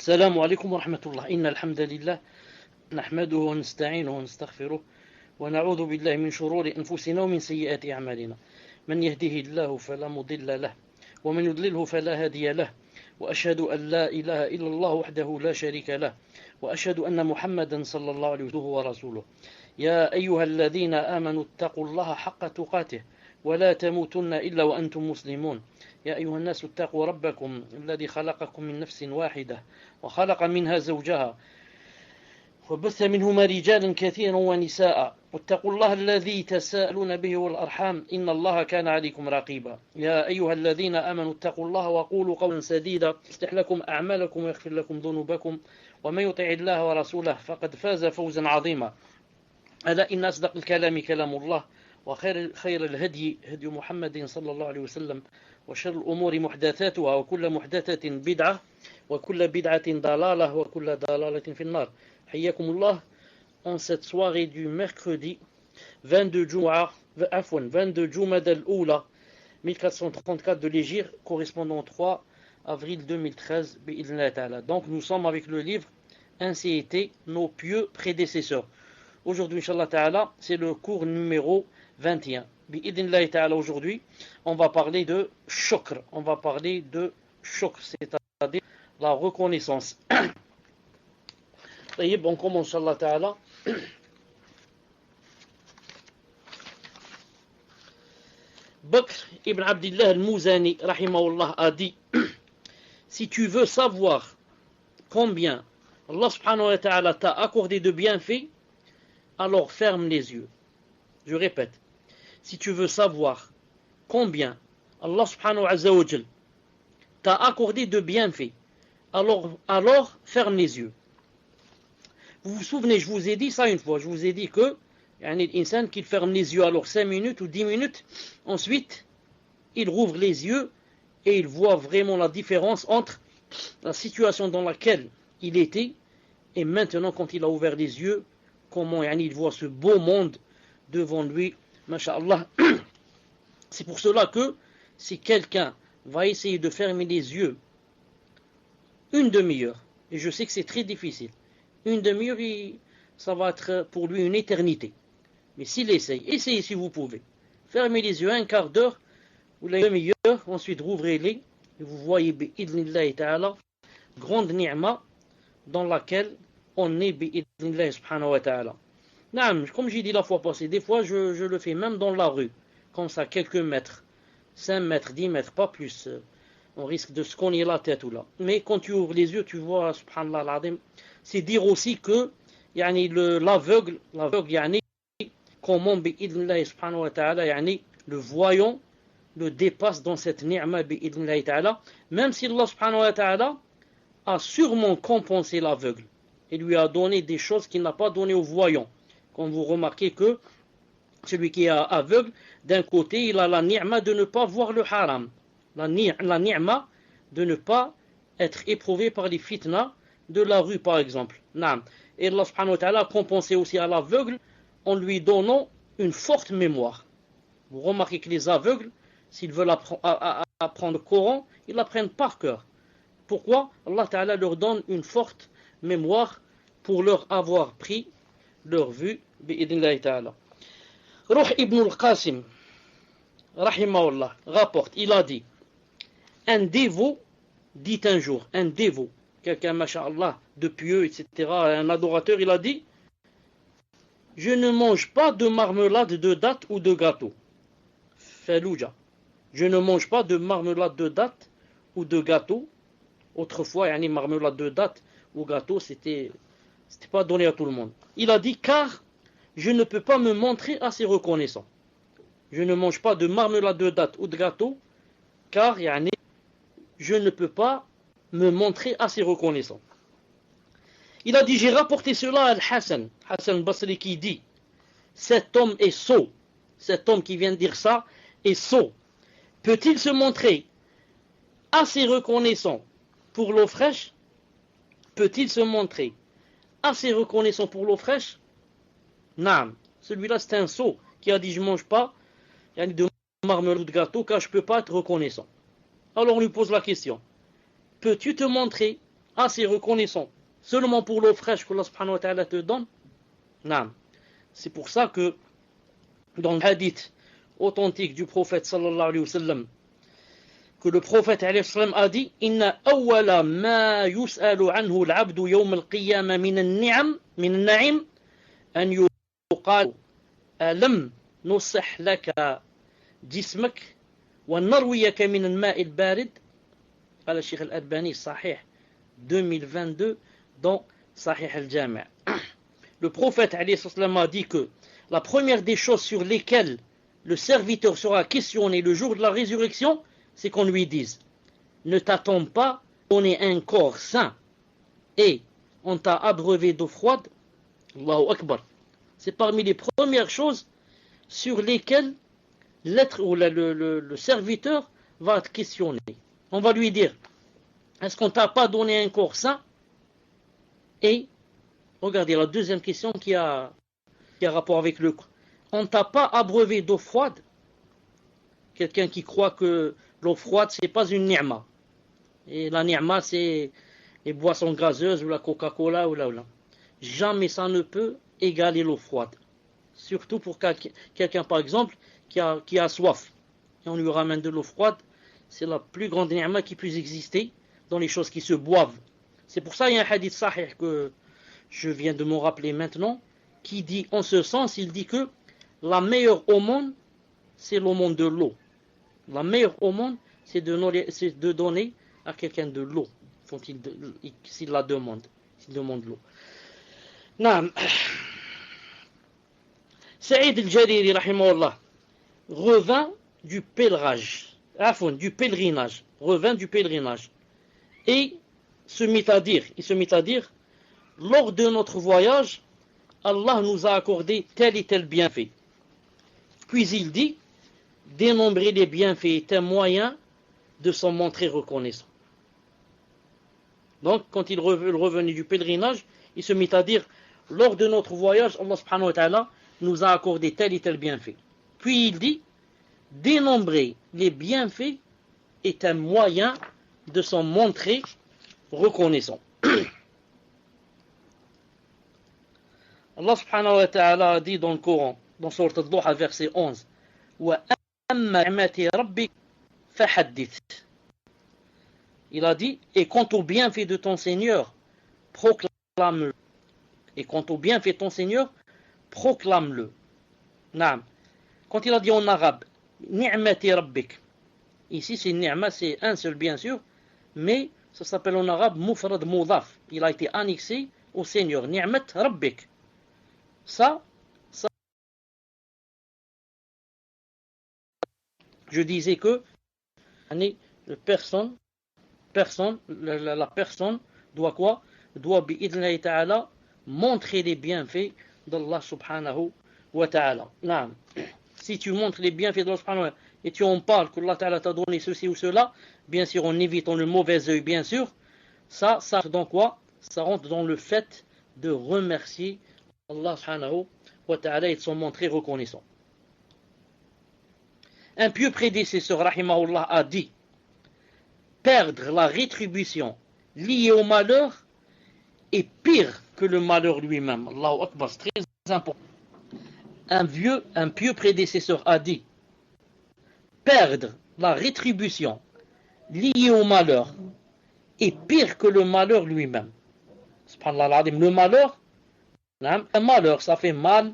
السلام عليكم ورحمة الله. إن الحمد لله نحمده ونستعينه ونستغفره ونعوذ بالله من شرور أنفسنا ومن سيئات أعمالنا. من يهده الله فلا مضل له ومن يضلله فلا هادي له، وأشهد أن لا إله إلا الله وحده لا شريك له، وأشهد أن محمدا صلى الله عليه وسلم ورسوله. يا أيها الذين آمنوا اتقوا الله حق تقاته ولا تموتن إلا وأنتم مسلمون. يا أيها الناس اتقوا ربكم الذي خلقكم من نفس واحدة وخلق منها زوجها وبث منهما رجالا كثيرا ونساء، واتقوا الله الذي تساءلون به والأرحام إن الله كان عليكم رقيبا. يا أيها الذين آمنوا اتقوا الله وقولوا قولا سديدا يصلح لكم أعمالكم ويغفر لكم ذنوبكم، ومن يطع الله ورسوله فقد فاز فوزا عظيما. ألا إن أصدق الكلام كلام الله، وخير الهدي هدي محمد صلى الله عليه وسلم، وشر الأمور محدثاتها وكل محدثة بدعة وكل بدعة ضلالة وكل ضلالة في النار. حياكم الله. En cette soirée du mercredi 22 Jumada al-Oula 1434 de l'Hégire, correspondant au 3 avril 2013. Donc nous sommes avec le livre Ainsi étaient nos pieux prédécesseurs. Aujourd'hui, Inch'Allah Ta'ala, c'est le cours numéro 21. Bi'idhnillah Ta'ala, aujourd'hui, on va parler de shukr. On va parler de shukr, c'est-à-dire la reconnaissance. On commence, Inch'Allah Ta'ala. Bakr ibn Abdillah al-Muzani, rahimahullah, a dit: si tu veux savoir combien Allah subhanahu wa ta'ala t'a accordé de bienfaits, alors ferme les yeux. Je répète, si tu veux savoir combien Allah subhanahu wa ta'ala t'a accordé de bienfaits, alors ferme les yeux. Vous vous souvenez, je vous ai dit ça une fois, je vous ai dit que l'insan qu'il ferme les yeux alors 5 minutes ou 10 minutes, ensuite il rouvre les yeux et il voit vraiment la différence entre la situation dans laquelle il était et maintenant quand il a ouvert les yeux, comment il voit ce beau monde devant lui, masha'Allah. C'est pour cela que si quelqu'un va essayer de fermer les yeux une demi-heure, et je sais que c'est très difficile, une demi-heure, ça va être pour lui une éternité. Mais s'il essaye, essayez si vous pouvez. Fermez les yeux un quart d'heure ou une demi-heure, ensuite rouvrez-les, et vous voyez, bi'idhnillahi ta'ala, grande ni'ma dans laquelle on est, bi'idhnillahi subhanahu wa ta'ala. Comme j'ai dit la fois passée, des fois je le fais même dans la rue, comme ça, quelques mètres, 5 mètres, 10 mètres, pas plus. On risque de se cogner la tête ou là. Mais quand tu ouvres les yeux, tu vois, subhanallah al-azim, c'est dire aussi que l'aveugle, comment bi'idhnillahi subhanahu wa ta'ala, le voyant le dépasse dans cette ni'ma bi'idhnillahi ta'ala, même si Allah subhanahu wa ta'ala a sûrement compensé l'aveugle et lui a donné des choses qu'il n'a pas donné au voyant. Quand vous remarquez que celui qui est aveugle, d'un côté, il a la ni'ma de ne pas voir le haram, la ni'ma de ne pas être éprouvé par les fitnas de la rue, par exemple. Et Allah subhanahu wa ta'ala a compensé aussi à l'aveugle en lui donnant une forte mémoire. Vous remarquez que les aveugles, s'ils veulent apprendre le Coran, ils l'apprennent par cœur. Pourquoi? Allah ta'ala leur donne une forte mémoire pour leur avoir pris leur vue, bi'idhnillahi ta'ala. Ruh ibn al-Qasim, rahimahullah, rapporte, il a dit: un dévot dit un jour, un dévot, quelqu'un, masha'Allah, de pieux, etc., un adorateur, il a dit: je ne mange pas de marmelade de date ou de gâteau. Falouja. Je ne mange pas de marmelade de date ou de gâteau. Autrefois, marmelade de date ou gâteau, c'était pas donné à tout le monde. Il a dit: car je ne peux pas me montrer assez reconnaissant. Je ne mange pas de marmelade de date ou de gâteau, car je ne peux pas me montrer assez reconnaissant. Il a dit: j'ai rapporté cela à Al-Hassan, Hassan al-Basri, qui dit: cet homme est sot. Cet homme qui vient de dire ça est sot. Peut-il se montrer assez reconnaissant pour l'eau fraîche? Peut-il se montrer assez reconnaissant pour l'eau fraîche? Naam. Celui-là, c'est un sot qui a dit: je ne mange pas de marmelade ou de gâteau car je ne peux pas être reconnaissant. Alors on lui pose la question: peux-tu te montrer assez reconnaissant seulement pour l'eau fraîche que Allah subhanahu wa ta'ala te donne? Non. C'est pour ça que dans le hadith authentique du prophète sallallahu alayhi wa sallam, que le prophète alayhi salam a dit: Inna awwala ma yus'alu anhu al-'abdu yawm al-qiyamah min an-na'im an yuqal alam nusih laka jismak wa narwiyaka min al-ma' al-barid. قال الشيخ الألباني صحيح 2022 dans Sahih al-Jami'. Le prophète alayhi salam a dit que la première des choses sur lesquelles le serviteur sera questionné le jour de la résurrection, c'est qu'on lui dise: ne t'attends pas, on est un corps sain et on t'a abreuvé d'eau froide. Allahu Akbar. C'est parmi les premières choses sur lesquelles l'être ou le serviteur va être questionné. On va lui dire: est-ce qu'on t'a pas donné un corps sain? Et regardez la deuxième question qui a rapport avec le corps. On t'a pas abreuvé d'eau froide? Quelqu'un qui croit que l'eau froide, c'est pas une ni'ma. Et la ni'ma, c'est les boissons gazeuses ou la Coca-Cola ou là. Jamais ça ne peut égaler l'eau froide. Surtout pour quelqu'un, par exemple, qui a soif. Et on lui ramène de l'eau froide. C'est la plus grande ni'ma qui puisse exister dans les choses qui se boivent. C'est pour ça qu'il y a un hadith sahih que je viens de me rappeler maintenant, qui dit, en ce sens, il dit que la meilleure aumône, c'est l'aumône de l'eau. La meilleure aumône, c'est de donner à quelqu'un de l'eau, s'il la demande, s'il demande l'eau. Naam. Saïd al-Jalili, rahimahullah, revint du pèlerinage, et il se mit à dire, lors de notre voyage, Allah nous a accordé tel et tel bienfait. Puis il dit: dénombrer les bienfaits est un moyen de s'en montrer reconnaissant. Donc, quand il revenait du pèlerinage, il se mit à dire: lors de notre voyage, Allah subhanahu wa ta'ala nous a accordé tel et tel bienfait. Puis il dit: dénombrer les bienfaits est un moyen de s'en montrer reconnaissant. Allah subhanahu wa ta'ala a dit dans le Coran, dans Sourate Al-Duha, verset 11: Wa amma ni'mati rabbik fahaddith. Il a dit: et quant au bienfait de ton Seigneur, proclame-le. Et quant au bienfait de ton Seigneur, proclame-le. Naam. Quand il a dit en arabe ni'mati rabbik, ici c'est ni'ma, c'est un seul bien sûr, mais ça s'appelle en arabe mufrad mudaf. Il a été annexé au Seigneur. Ni'mat rabbik. Ça, je disais que la personne doit quoi? Doit bi'idhnillahi ta'ala montrer les bienfaits d'Allah subhanahu wa ta'ala. Si tu montres les bienfaits d'Allah subhanahu wa ta'ala et tu en parles que Allah ta'ala t'a donné ceci ou cela, bien sûr en évitant le mauvais œil, bien sûr, ça dans quoi? Ça rentre dans le fait de remercier Allah subhanahu wa ta'ala et de s'en montrer reconnaissant. Un pieux prédécesseur, rahimahullah, a dit: perdre la rétribution liée au malheur est pire que le malheur lui-même. Allahu Akbar, c'est très important. Un pieux prédécesseur a dit: perdre la rétribution liée au malheur est pire que le malheur lui-même. Subhanallah, le malheur, un malheur, ça fait mal,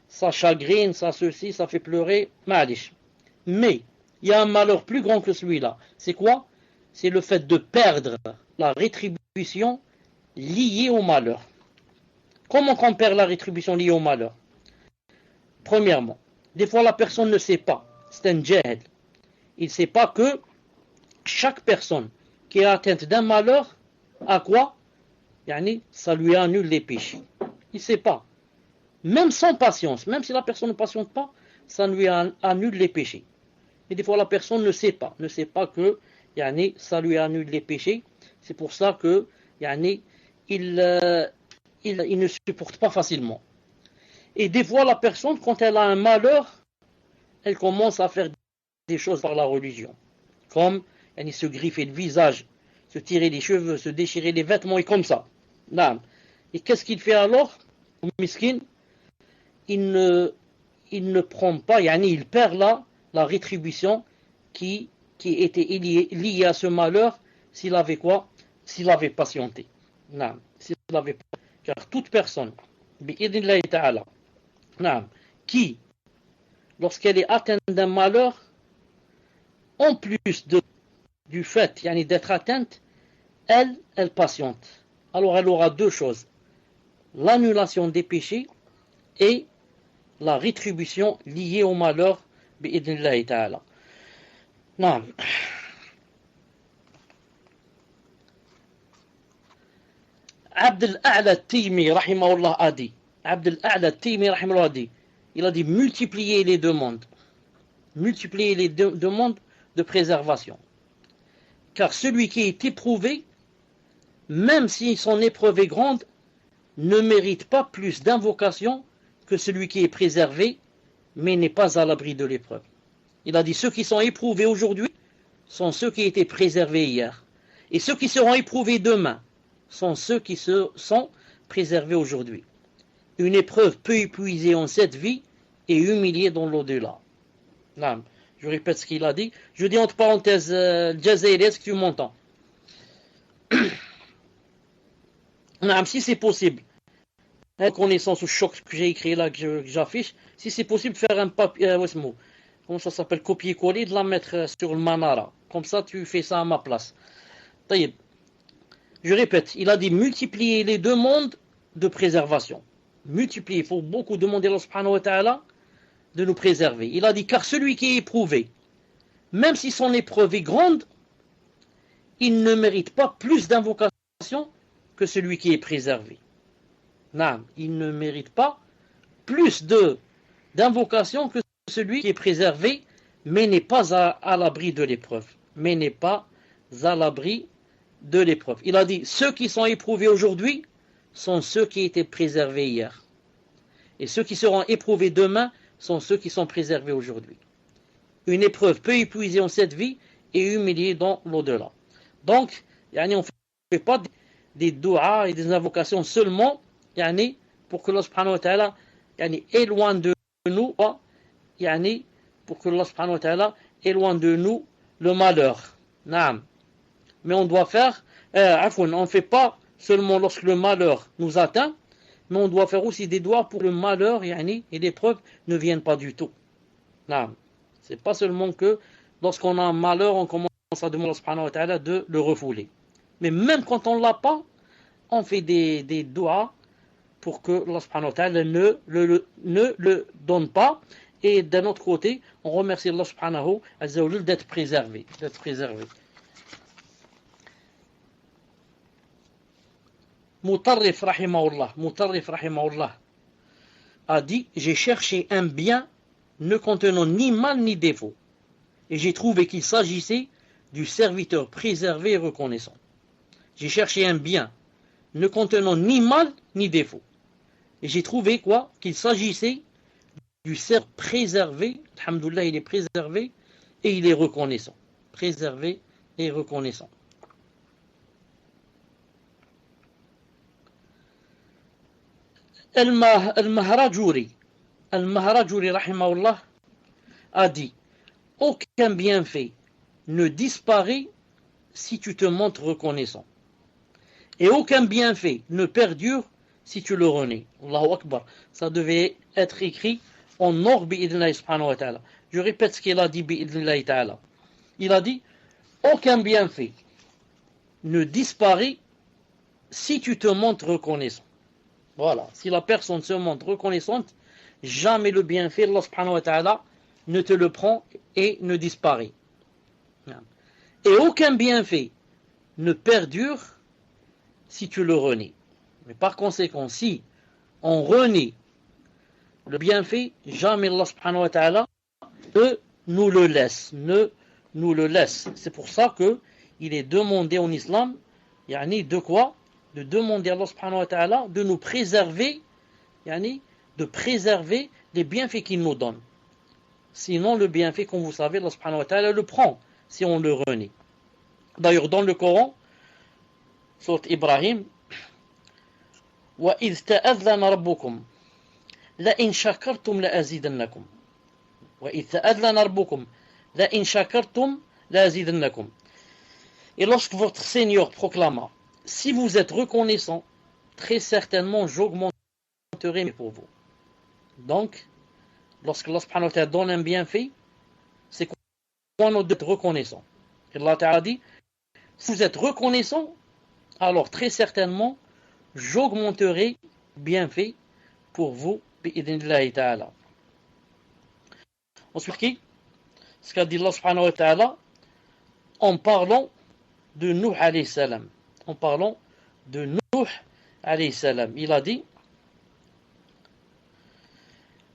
ça chagrine, ça ceci, ça fait pleurer, malish. Mais il y a un malheur plus grand que celui-là. C'est quoi? C'est le fait de perdre la rétribution liée au malheur. Comment on perd la rétribution liée au malheur? Premièrement, des fois la personne ne sait pas. C'est un jahil. Il ne sait pas que chaque personne qui est atteinte d'un malheur a quoi? Ça lui annule les péchés. Il ne sait pas. Même sans patience, même si la personne ne patiente pas, ça lui annule les péchés. Et des fois la personne ne sait pas que ça lui annule les péchés. C'est pour ça que il ne supporte pas facilement. Et des fois la personne, quand elle a un malheur, elle commence à faire des choses par la religion, comme se griffer le visage, se tirer les cheveux, se déchirer les vêtements et comme ça. Naam. Et qu'est-ce qu'il fait alors, miskin? Il ne prend pas, il perd la rétribution qui était liée à ce malheur s'il avait quoi? S'il avait patienté. Naam. Car toute personne, bi'idnillahi ta'ala, naam, qui, lorsqu'elle est atteinte d'un malheur, en plus du fait d'être atteinte, elle patiente. Alors elle aura deux choses, l'annulation des péchés et la rétribution liée au malheur, bi'idnillahi ta'ala. Naam. Abd al-A'la al-Taymi, rahimahullah, a dit, Abd al-A'la al-Taymi, rahimahullah, a dit, il a dit multiplier les demandes de préservation. Car celui qui est éprouvé, même si son épreuve est grande, ne mérite pas plus d'invocation que celui qui est préservé, mais n'est pas à l'abri de l'épreuve. Il a dit, ceux qui sont éprouvés aujourd'hui sont ceux qui étaient préservés hier. Et ceux qui seront éprouvés demain sont ceux qui sont préservés aujourd'hui. Une épreuve peut épuiser en cette vie et humilier dans l'au-delà. Je répète ce qu'il a dit. Je dis entre parenthèses, Jazairi, est-ce que tu m'entends? Si c'est possible, connaissance au choc que j'ai écrit là, que j'affiche, si c'est possible, faire un papier, comment ça s'appelle, copier-coller, de la mettre sur le manara. Comme ça, tu fais ça à ma place. Taïb. Je répète, il a dit multiplier les demandes de préservation. Multiplier, il faut beaucoup demander à Allah subhanahu wa ta'ala de nous préserver. Il a dit, car celui qui est éprouvé, même si son épreuve est grande, il ne mérite pas plus d'invocation que celui qui est préservé. Non, il ne mérite pas plus d'invocation que celui qui est préservé, mais n'est pas à l'abri de l'épreuve. Mais n'est pas à l'abri de l'épreuve. Il a dit, ceux qui sont éprouvés aujourd'hui sont ceux qui étaient préservés hier. Et ceux qui seront éprouvés demain sont ceux qui sont préservés aujourd'hui. Une épreuve peut épuiser en cette vie et humilier dans l'au-delà. Donc, on ne fait pas des doigts et des invocations seulement pour que Allah subhanahu wa ta'ala éloigne de nous, pour que Allah subhanahu wa ta'ala éloigne de nous le malheur. Naam. Mais on doit faire, on ne fait pas seulement lorsque le malheur nous atteint, mais on doit faire aussi des doigts pour que le malheur et l'épreuve ne viennent pas du tout. Non. C'est pas seulement que lorsqu'on a un malheur, on commence à demander à Allah subhanahu wa ta'ala de le refouler. Mais même quand on ne l'a pas, on fait des doigts pour que Allah subhanahu wa ta'ala ne le donne pas. Et d'un autre côté, on remercie Allah subhanahu wa ta'ala d'être préservé. Mutarrif rahimahullah a dit, j'ai cherché un bien ne contenant ni mal ni défaut, et j'ai trouvé qu'il s'agissait du serviteur préservé et reconnaissant. J'ai cherché un bien ne contenant ni mal ni défaut, et j'ai trouvé qu'il s'agissait du serviteur préservé, alhamdoulilah, il est préservé et il est reconnaissant. Préservé et reconnaissant. Al-Mahrajuri, rahimahullah, a dit, aucun bienfait ne disparaît si tu te montres reconnaissant. Et aucun bienfait ne perdure si tu le renais. Allahu Akbar. Ça devait être écrit en or bi'idnillahi subhanahu wa ta'ala. Je répète ce qu'il a dit bi'idnillahi ta'ala. Il a dit, aucun bienfait ne disparaît si tu te montres reconnaissant. Voilà, si la personne se montre reconnaissante, jamais le bienfait, Allah subhanahu wa ta'ala, ne te le prend et ne disparaît. Et aucun bienfait ne perdure si tu le renies. Mais par conséquent, si on renie le bienfait, jamais Allah subhanahu wa ta'ala ne nous le laisse. C'est pour ça que il est demandé en islam, de quoi? De demander à Allah subhanahu wa ta'ala de nous préserver, de préserver les bienfaits qu'il nous donne. Sinon, le bienfait, comme vous savez, Allah subhanahu wa ta'ala le prend si on le renie. D'ailleurs, dans le Coran, sourate Ibrahim, وَإِذْ تَأَذَّنَ رَبُّكُمْ لَإِنْ شَكَرْتُمْ لَأَزِيدَنَّكُمْ وَإِذْ تَأَذَّنَ رَبُّكُمْ لَإِنْ شَكَرْتُمْ لَأَزِيدَنَّكُمْ. Et lorsque votre Seigneur proclama, si vous êtes reconnaissant, très certainement j'augmenterai pour vous. Donc, lorsque Allah subhanahu wa ta'ala donne un bienfait, c'est qu'on doit être reconnaissant. Et Allah ta'ala dit, si vous êtes reconnaissant, alors très certainement j'augmenterai bienfait pour vous, bi'idhnillahi ta'ala. Ensuite, ce qu'a dit Allah subhanahu wa ta'ala en parlant de Nuh alayhi salam. En parlant de Nuh alayhi salam. Il a dit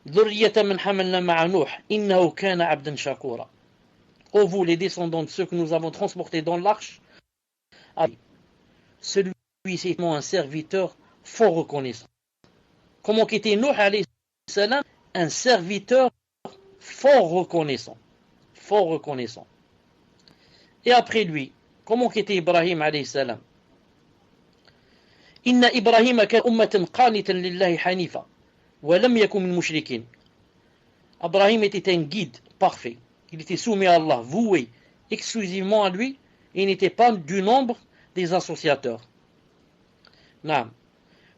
ذُرِّيَّةً مِنْ حَمَلْنَا مَعَ نُوحٍ إِنَّهُ كَانَ عَبْدًا شَكُورًا. Ô vous les descendants de ceux que nous avons transportés dans l'arche, celui-ci est un serviteur fort reconnaissant. Comment qu'était Nuh alayhi salam? Un serviteur fort reconnaissant. Fort reconnaissant. Et après lui, comment qu'était Ibrahim alayhi salam? Inna Ibrahim kana ummatan qanitan lillahi hanifa wa lam yakun min mushrikin. Ibrahim était un guide parfait. Il était soumis à Allah, voué exclusivement à lui, et il n'était pas du nombre des associateurs. Naam.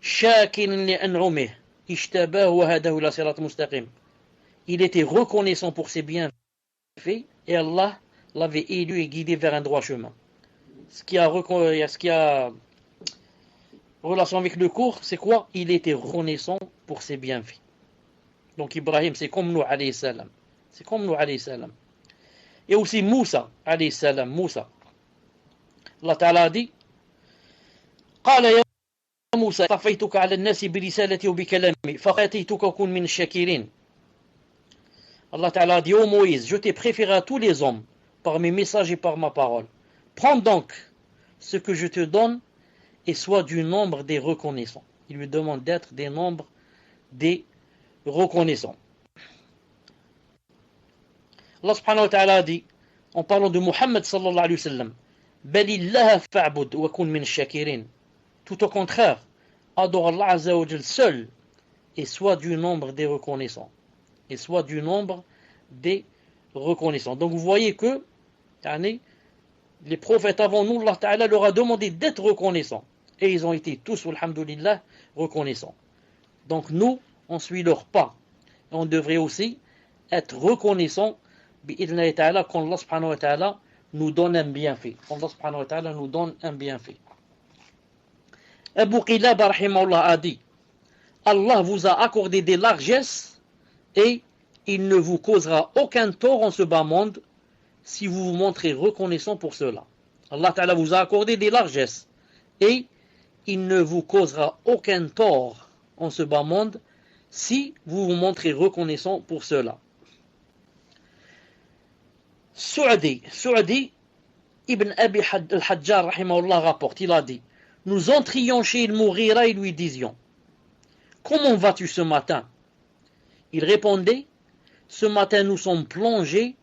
Shakiran li an'umihi ishtabahu wa hadahu ila sirat mustaqim. Il était reconnaissant pour ses bienfaits et Allah l'avait élu et guidé vers un droit chemin. Ce qui a relation avec le cours, c'est quoi? Il était reconnaissant pour ses bienfaits. Donc Ibrahim, c'est comme nous alayhi salam. C'est comme nous alayhi salam. Et aussi Moussa alayhi salam. Moussa. Allah Ta'ala a dit قال يا موسى طفيتك على الناس برسالتي وبكلامي فخاتيتك كن من الشاكرين. Allah Ta'ala a dit, ô Moïse, je t'ai préféré à tous les hommes par mes messages et par ma parole. Prends donc ce que je te donne et sois du nombre des reconnaissants. Il lui demande d'être des nombres des reconnaissants. Allah subhanahu wa ta'ala a dit, en parlant de Muhammad sallallahu alayhi wa sallam, Balillaha fa'bud wa kun min shakirin. Tout au contraire, adore Allah azza wa jal seul et sois du nombre des reconnaissants. Et soit du nombre des reconnaissants. Donc vous voyez que les prophètes avant nous, Allah Ta'ala leur a demandé d'être reconnaissants. Et ils ont été tous, alhamdoulilah, reconnaissants. Donc nous, on suit leur pas. Et on devrait aussi être reconnaissants bi'idhnillahi ta'ala quand Allah subhanahu wa ta'ala nous donne un bienfait. Quand Allah subhanahu wa ta'ala nous donne un bienfait. Abu Qilaba rahimahullah a dit, Allah vous a accordé des largesses et il ne vous causera aucun tort en ce bas monde si vous vous montrez reconnaissant pour cela. Allah Ta'ala vous a accordé des largesses et il ne vous causera aucun tort en ce bas monde si vous vous montrez reconnaissant pour cela. Su'adi ibn Abi al-Hajjar rahimahullah rapporte, il a dit, nous entrions chez Al-Mughira et lui disions, comment vas-tu ce matin? Il répondait, ce matin nous sommes plongés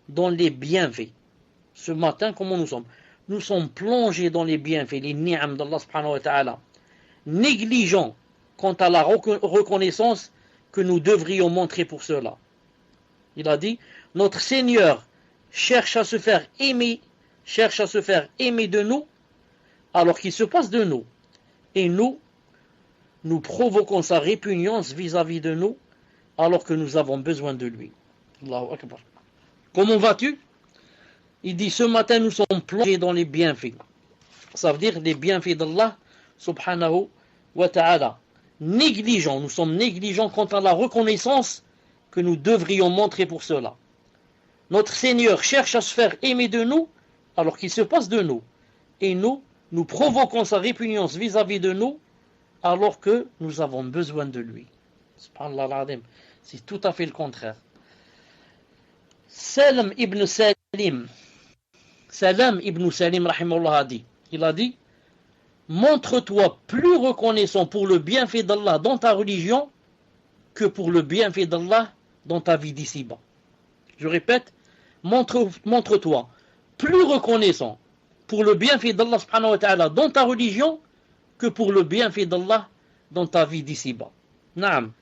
dans les bienfaits. Ce matin, comment nous sommes? Nous sommes plongés dans les bienfaits, les ni'am d'Allah subhanahu wa ta'ala, négligents quant à la reconnaissance que nous devrions montrer pour cela. Il a dit, notre Seigneur cherche à se faire aimer de nous, alors qu'il se passe de nous. Et nous provoquons sa répugnance vis-à-vis de nous, alors que nous avons besoin de lui. Allahu Akbar. Comment vas-tu? Il dit, ce matin nous sommes plongés dans les bienfaits. Ça veut dire les bienfaits d'Allah subhanahu wa ta'ala. Négligents, nous sommes négligents quant à la reconnaissance que nous devrions montrer pour cela. Notre Seigneur cherche à se faire aimer de nous, alors qu'il se passe de nous. Et nous provoquons sa répugnance vis-à-vis de nous, alors que nous avons besoin de lui. Subhanallah al-Azim. C'est tout à fait le contraire. Salam ibn Salim rahimahullah a dit, il a dit, montre-toi plus reconnaissant pour le bienfait d'Allah dans ta religion que pour le bienfait d'Allah dans ta vie d'ici-bas. Je répète, montre-toi plus reconnaissant pour le bienfait d'Allah subhanahu wa ta'ala dans ta religion que pour le bienfait d'Allah dans ta vie d'ici-bas. Naam.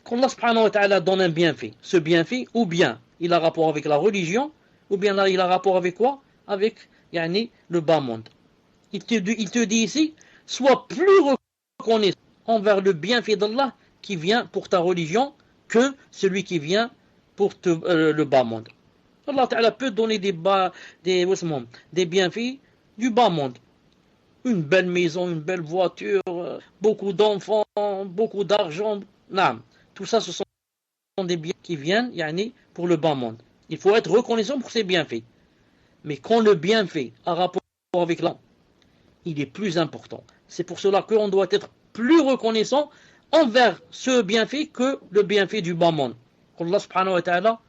Quand Allah subhanahu wa ta'ala donne un bienfait, ce bienfait, ou bien il a rapport avec la religion, ou bien là, il a rapport avec quoi? Avec le bas monde. Il te dit ici, sois plus reconnaissant envers le bienfait d'Allah qui vient pour ta religion que celui qui vient pour le bas monde. Allah Ta'ala peut donner des bienfaits du bas monde. Une belle maison, une belle voiture, beaucoup d'enfants, beaucoup d'argent. Non. Tout ça, ce sont des biens qui viennent pour le bas monde. Il faut être reconnaissant pour ces bienfaits. Mais quand le bienfait a rapport avec l'an, il est plus important. C'est pour cela qu'on doit être plus reconnaissant envers ce bienfait que le bienfait du bas monde. Quand Allah subhanahu wa ta'ala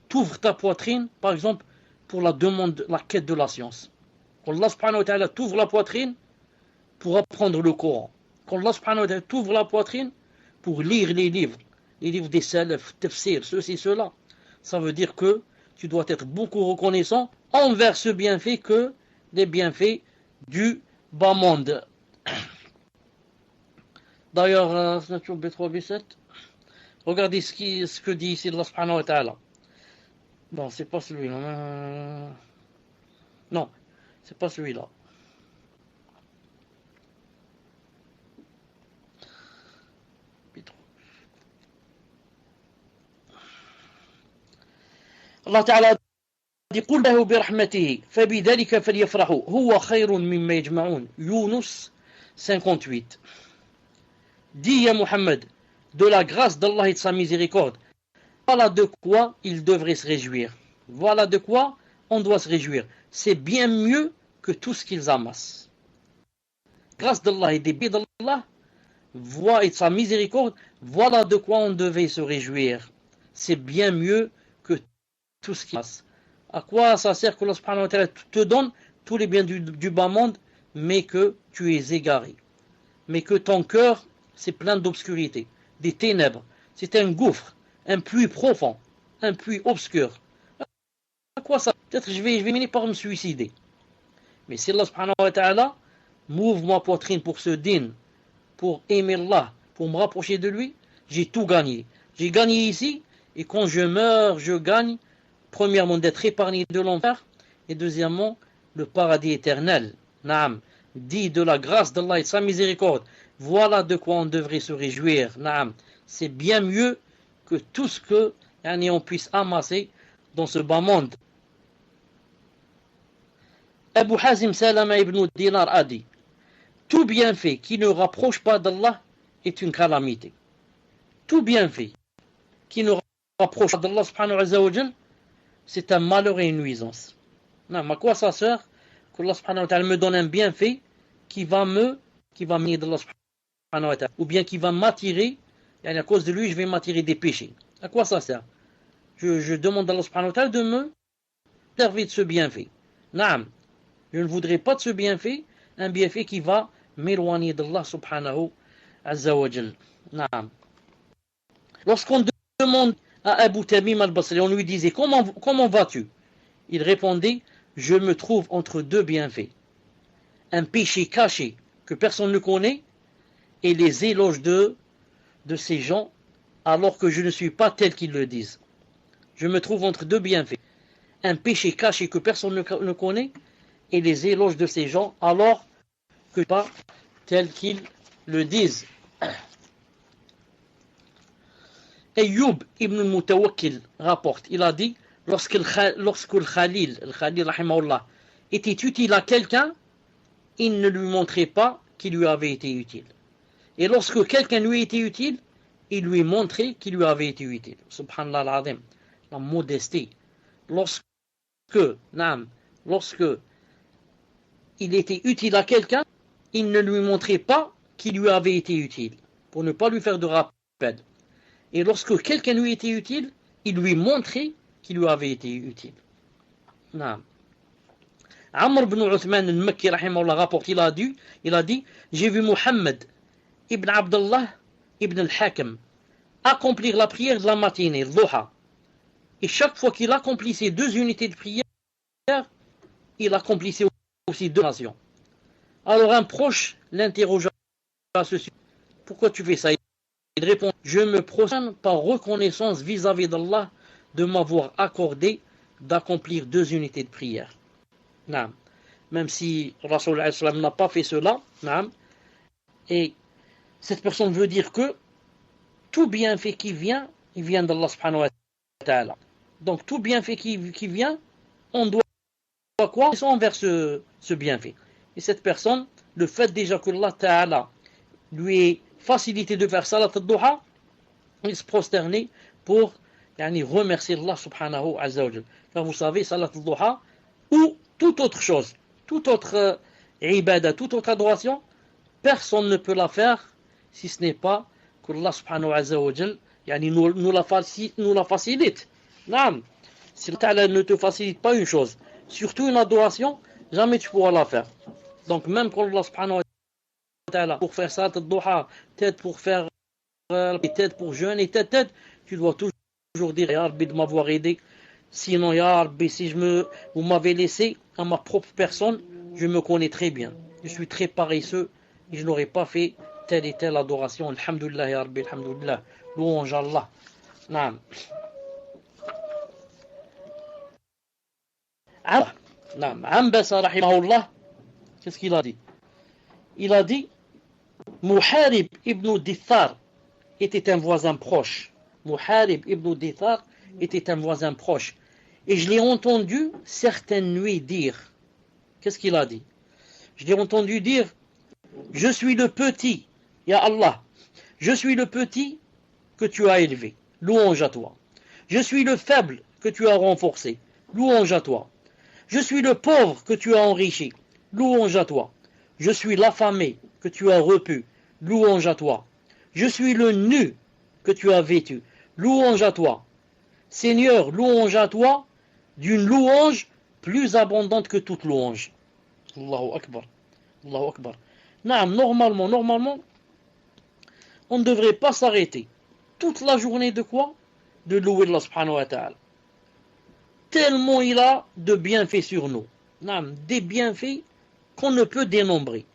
t'ouvre ta poitrine, par exemple, pour la demande, la quête de la science. Quand Allah subhanahu wa ta'ala t'ouvre la poitrine pour apprendre le Coran. Quand Allah subhanahu wa ta'ala t'ouvre la poitrine pour lire les livres des salaf, tafsir, ceci, cela. Ça veut dire que tu dois être beaucoup reconnaissant envers ce bienfait que les bienfaits du bas monde. D'ailleurs, B3, B7, regardez ce que dit ici Allah subhanahu wa ta'ala. Non, c'est pas celui-là. Non, c'est pas celui-là. Allah Ta'ala dit قل له برحمته فبذلك فليفرحوا هو خير مما يجمعون. Yunus 58. Dis à Muhammad, de la grâce d'Allah et de sa miséricorde, voilà de quoi il devrait se réjouir. Voilà de quoi on doit se réjouir. C'est bien mieux que tout ce qu'ils amassent. Grâce d'Allah et des biens d'Allah, et de sa miséricorde, voilà de quoi on devait se réjouir. C'est bien mieux que tout ce qu'ils amassent. À quoi ça sert que Allah subhanahu wa ta'ala te donne tous les biens du bas monde, mais que tu es égaré. Mais que ton cœur, c'est plein d'obscurité, des ténèbres. C'est un gouffre, un puits profond, un puits obscur. À quoi ça? Peut-être je vais finir par me suicider. Mais si Allah subhanahu wa ta'ala m'ouvre ma poitrine pour ce din, pour aimer Allah, pour me rapprocher de lui, j'ai tout gagné. J'ai gagné ici, et quand je meurs, je gagne, premièrement, d'être épargné de l'enfer, et deuxièmement, le paradis éternel. Naam. Dit de la grâce d'Allah et de sa miséricorde. Voilà de quoi on devrait se réjouir. Naam. C'est bien mieux que tout ce que on puisse amasser dans ce bas monde. Abu Hazim Salama ibn Dinar a dit, tout bienfait qui ne rapproche pas d'Allah est une calamité. Tout bienfait qui ne rapproche pas d'Allah subhanahu wa ta'ala, c'est un malheur et une nuisance. Non, mais à quoi ça sert qu'Allah subhanahu wa ta'ala me donne un bienfait qui va m'aider d'Allah subhanahu wa ta'ala, ou bien qui va m'attirer, et à cause de lui je vais m'attirer des péchés. À quoi ça sert? Je demande à Allah subhanahu wa ta'ala de me servir de ce bienfait. Naam, je ne voudrais pas de ce bienfait, un bienfait qui va m'éloigner d'Allah subhanahu wa ta'ala. Naam. Lorsqu'on demande à Abu Tamim al-Basri, on lui disait, comment vas-tu? Il répondait, je me trouve entre deux bienfaits. Un péché caché que personne ne connaît et les éloges de ces gens alors que je ne suis pas tel qu'ils le disent. Je me trouve entre deux bienfaits. Un péché caché que personne ne connaît et les éloges de ces gens alors que pas tel qu'ils le disent. Ayyub ibn al-Mutawakkil rapporte, il a dit, lorsque le Khalil rahimahullah, était utile à quelqu'un, il ne lui montrait pas qu'il lui avait été utile. Et lorsque quelqu'un lui était utile, il lui montrait qu'il lui avait été utile. Subhanallah al-Azim, la modestie. Lorsque il était utile à quelqu'un, il ne lui montrait pas qu'il lui avait été utile, pour ne pas lui faire de rappel. Et lorsque quelqu'un lui était utile, il lui montrait qu'il lui avait été utile. Amr ibn Uthman al-Makki rahimahullah rapporte, il a dit, j'ai vu Muhammad ibn Abdullah ibn al-Hakam accomplir la prière de la matinée, Dhuha. Et chaque fois qu'il accomplissait deux unités de prière, il accomplissait aussi deux nations. Alors un proche l'interrogea à ce sujet. Pourquoi tu fais ça? Il répond, je me prosterne par reconnaissance vis-à-vis d'Allah de m'avoir accordé d'accomplir deux unités de prière. Même si Rasul n'a pas fait cela, et cette personne veut dire que tout bienfait qui vient, il vient d'Allah subhanahu wa ta'ala. Donc tout bienfait qui vient, on doit quoi envers ce bienfait. Et cette personne, le fait déjà que Allah ta'ala lui ait facilité de faire salat al-duha, il se prosternait pour remercier Allah subhanahu wa ta'ala. Car vous savez, salat al-duha, ou toute autre chose, toute autre ibadah, toute autre adoration, personne ne peut la faire si ce n'est pas que Allah subhanahu wa ta'ala nous la facilite. Si Allah ne te facilite pas une chose, surtout une adoration, jamais tu pourras la faire. Donc même quand Allah subhanahu wa ta'ala pour faire salat al-duha, peut-être pour faire tête pour jeûner, tête, tu dois toujours dire Ya Rabbi de m'avoir aidé. Sinon, Ya Rabbi, si vous m'avez laissé à ma propre personne, je me connais très bien. Je suis très paresseux et je n'aurais pas fait telle et telle adoration. Alhamdulillah, Ya Rabbi, alhamdulillah. Louange à Allah. Naam. Ambasa, rahimahullah, qu'est-ce qu'il a dit? Il a dit Muharib ibn Dithar était un voisin proche. Muharib ibn Dithar était un voisin proche. Et je l'ai entendu certaines nuits dire. Qu'est-ce qu'il a dit? Je l'ai entendu dire je suis le petit, Ya Allah. Je suis le petit que tu as élevé. Louange à toi. Je suis le faible que tu as renforcé. Louange à toi. Je suis le pauvre que tu as enrichi. Louange à toi. Je suis l'affamé que tu as repu. Louange à toi. Je suis le nu que tu as vêtu. Louange à toi. Seigneur, louange à toi, d'une louange plus abondante que toute louange. Allahu Akbar. Allahu Akbar. Normalement, on ne devrait pas s'arrêter toute la journée de quoi? De louer Allah subhanahu wa ta'ala. Tellement il a de bienfaits sur nous. Des bienfaits qu'on ne peut dénombrer.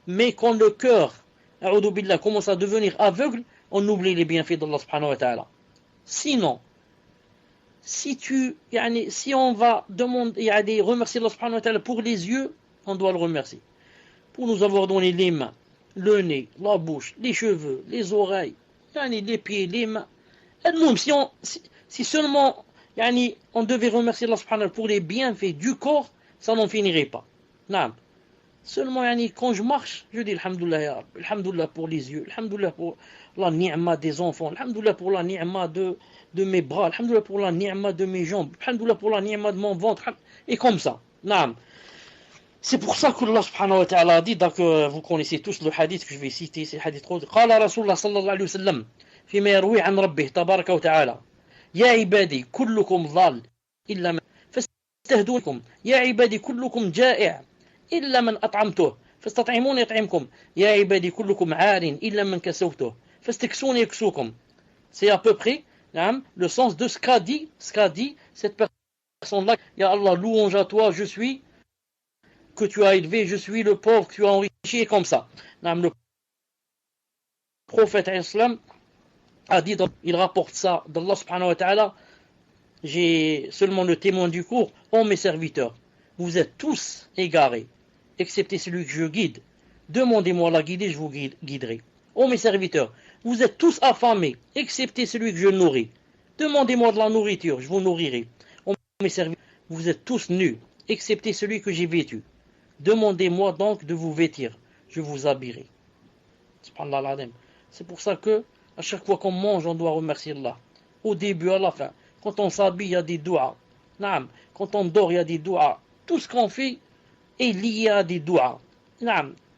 Mais quand le cœur commence à devenir aveugle, on oublie les bienfaits d'Allah subhanahu wa ta'ala. Sinon, si on va demander remercier Allah subhanahu wa ta'ala pour les yeux, on doit le remercier. Pour nous avoir donné les mains, le nez, la bouche, les cheveux, les oreilles, les pieds, les mains. Et nous, si seulement on devait remercier Allah subhanahu wa ta'ala pour les bienfaits du corps, ça n'en finirait pas. Seulement quand je marche, je dis alhamdulillah pour les yeux, alhamdulillah pour la ni'ma des enfants, alhamdulillah pour la ni'ma de mes bras, alhamdulillah pour la ni'ma de mes jambes, alhamdulillah pour la ni'ma de mon ventre, et comme ça. C'est pour ça que Allah subhanahu wa ta'ala a dit, donc vous connaissez tous le hadith que je vais citer, c'est le hadith trop. قال رسول الله صلى الله عليه وسلم فيما يروي عن ربه تبارك وتعالى يا عبادي كلكم ضال إلا من فاستهدونكم يا عبادي كلكم جائع إلا من أطعمته فاستطعمون يطعمكم يا عبادي كلكم عار إلا من كسوته فاستكسون يكسوكم. C'est à peu près le sens de ce qu'a dit cette personne-là. Ya Allah, louange à toi, je suis que tu as élevé, je suis le pauvre que tu as enrichi, et comme ça. Le prophète islam a dit, il rapporte ça d'Allah subhanahu wa ta'ala, j'ai seulement le témoin du cours, ô mes serviteurs, vous êtes tous égarés, excepté celui que je guide. Demandez-moi la guider, je vous guiderai. Ô mes serviteurs, vous êtes tous affamés, excepté celui que je nourris. Demandez-moi de la nourriture, je vous nourrirai. Ô mes serviteurs, vous êtes tous nus, excepté celui que j'ai vêtu. Demandez-moi donc de vous vêtir, je vous habillerai. C'est pour ça que à chaque fois qu'on mange, on doit remercier Allah. Au début, à la fin. Quand on s'habille, il y a des doigts. Quand on dort, il y a des doigts. Tout ce qu'on fait est lié à des doigts.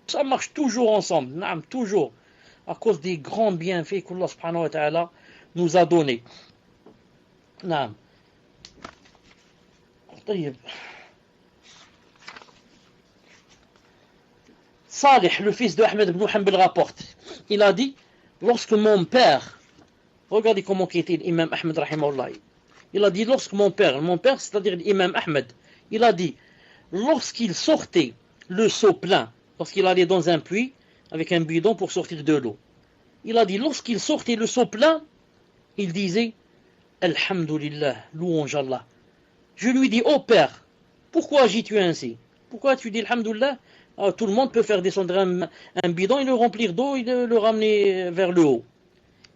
Ça marche toujours ensemble. Toujours. À cause des grands bienfaits qu'Allah subhanahu wa ta'ala nous a donnés. Salih, le fils de Ahmed ibn Hanbal, rapporte. Il a dit, lorsque mon père, regardez comment était l'imam Ahmed rahimahullah. Il a dit, lorsque mon père, c'est-à-dire l'imam Ahmed, Il a dit, lorsqu'il sortait le seau plein, lorsqu'il allait dans un puits avec un bidon pour sortir de l'eau, il a dit, lorsqu'il sortait le seau plein, il disait, Alhamdulillah, louange Allah. Je lui dis, oh père, pourquoi agis-tu ainsi? Pourquoi tu dis Alhamdulillah? Tout le monde peut faire descendre un bidon et le remplir d'eau et le ramener vers le haut.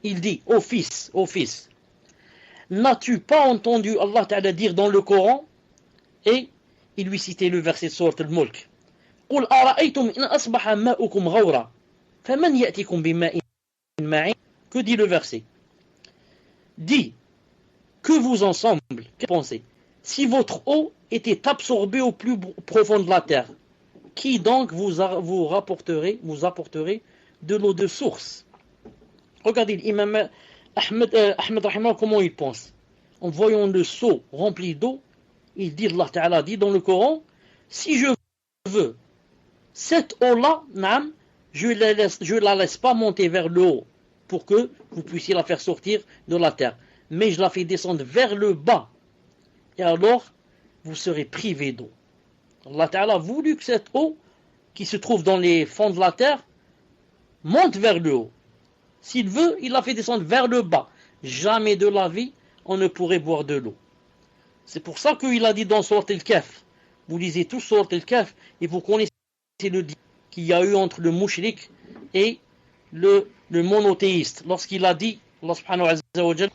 Il dit, ô fils, n'as-tu pas entendu Allah Ta'ala dire dans le Coran? Et il lui citait le verset de Sourate Al-Mulk. قُلْ أَرَأَيْتُمْ إِنْ أَصْبَحَ مَاؤُكُمْ غَوْرًا فَمَنْ يَأْتِكُمْ بِمَاءٍ مَعِينٍ. Que dit le verset? Dis, que vous ensemble, que pensez? Si votre eau était absorbée au plus profond de la terre, qui donc vous apporterait de l'eau de source? Regardez l'imam Ahmed Rahimah, comment il pense. En voyant le seau rempli d'eau, il dit, Allah Ta'ala dit dans le Coran, si je veux, cette eau-là, je la laisse pas monter vers le haut pour que vous puissiez la faire sortir de la terre, mais je la fais descendre vers le bas. Et alors, vous serez privé d'eau. Allah Ta'ala a voulu que cette eau, qui se trouve dans les fonds de la terre, monte vers le haut. S'il veut, il la fait descendre vers le bas. Jamais de la vie, on ne pourrait boire de l'eau. C'est pour ça qu'il a dit dans Sourate Al-Kahf, vous lisez tous Sourate Al-Kahf, et vous connaissez le dit qu'il y a eu entre le mushrik et le monothéiste. Lorsqu'il a dit, Allah subhanahu wa ta'ala,